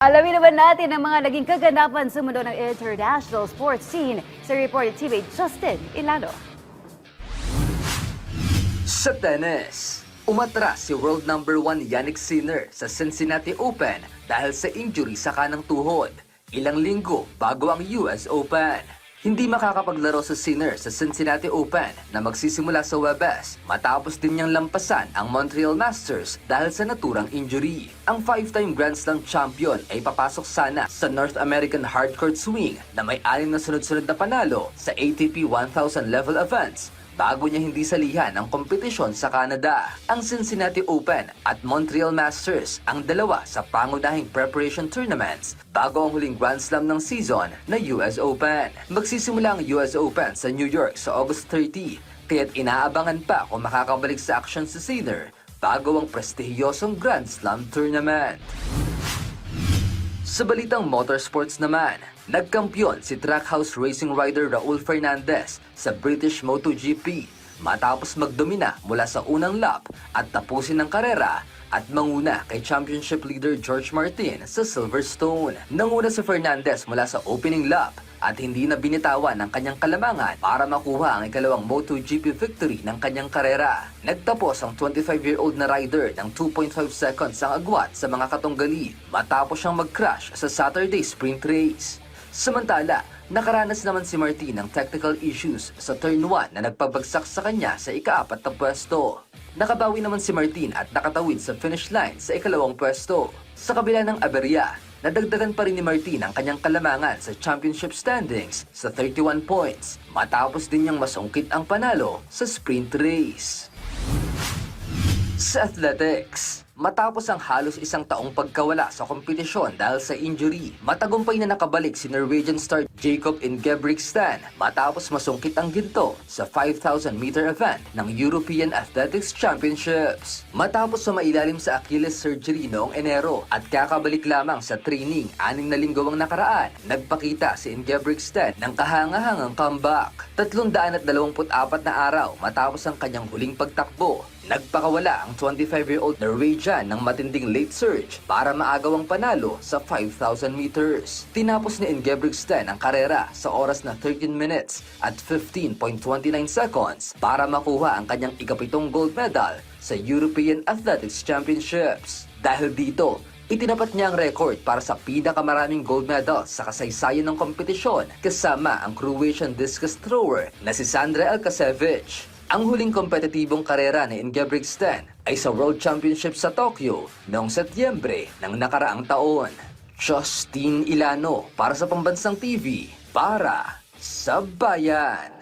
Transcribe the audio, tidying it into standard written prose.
Alamin naman natin ang mga naging kaganapan sa mundo ng international sports scene sa Reported TV Justin Ilano. Sa tennis, umatras si world number 1 Jannik Sinner sa Cincinnati Open dahil sa injury sa kanang tuhod, ilang linggo bago ang US Open. Hindi makakapaglaro sa Sinner sa Cincinnati Open na magsisimula sa Webes matapos din niyang lampasan ang Montreal Masters dahil sa naturang injury. Ang 5-time Grand Slam champion ay papasok sana sa North American Hardcourt Swing na may 6 na sunod-sunod na panalo sa ATP 1000 level events bago niya hindi salihan ang kompetisyon sa Canada. Ang Cincinnati Open at Montreal Masters ang dalawa sa pangunahing preparation tournaments bago ang huling Grand Slam ng season na US Open. Magsisimula ang US Open sa New York sa August 30, kaya't inaabangan pa kung makakabalik sa action si Sinner bago ang prestihiyosong Grand Slam tournament. Sa balitang motorsports naman, nagkampiyon si Trackhouse racing rider Raul Fernandez sa British MotoGP matapos magdomina mula sa unang lap at tapusin ang karera at manguna kay championship leader George Martin sa Silverstone. Nanguna si Fernandez mula sa opening lap at hindi na binitawan ng kanyang kalamangan para makuha ang ikalawang MotoGP victory ng kanyang karera. Nagtapos ang 25-year-old na rider ng 2.5 seconds ang agwat sa mga katunggali matapos siyang mag-crash sa Saturday sprint race. Samantala, nakaranas naman si Martin ng technical issues sa turn 1 na nagpabagsak sa kanya sa ika-4 na pwesto. Nakabawi naman si Martin at nakatawid sa finish line sa ikalawang pwesto. Sa kabila ng aberya, nadagdagan pa rin ni Martin ang kanyang kalamangan sa championship standings sa 31 points matapos din niyang masungkit ang panalo sa sprint race. Sa athletics, matapos ang halos isang taong pagkawala sa kompetisyon dahil sa injury, matagumpay na nakabalik si Norwegian star Jakob Ingebrigtsen matapos masungkit ang ginto sa 5,000-meter event ng European Athletics Championships. Matapos sumailalim sa Achilles surgery noong Enero at kakabalik lamang sa training 6 na linggo ang nakaraan, nagpakita si Ingebrigtsen ng kahangahangang comeback. 324 na araw matapos ang kanyang huling pagtakbo, nagpakawala ang 25-year-old Norwegian ng matinding late surge para maagaw ang panalo sa 5,000 meters. Tinapos ni Ingebrigtsen ang karera sa oras na 13 minutes at 15.29 seconds para makuha ang kanyang ika-7 gold medal sa European Athletics Championships. Dahil dito, itinapat niya ang record para sa pinakamaraming gold medals sa kasaysayan ng kompetisyon kasama ang Croatian discus thrower na si Sandra Alkasevic. Ang huling kompetitibong karera ni Ingebrigtsen ay sa World Championship sa Tokyo noong Setyembre ng nakaraang taon. Justin Ilano para sa Pambansang TV, para sa Bayan.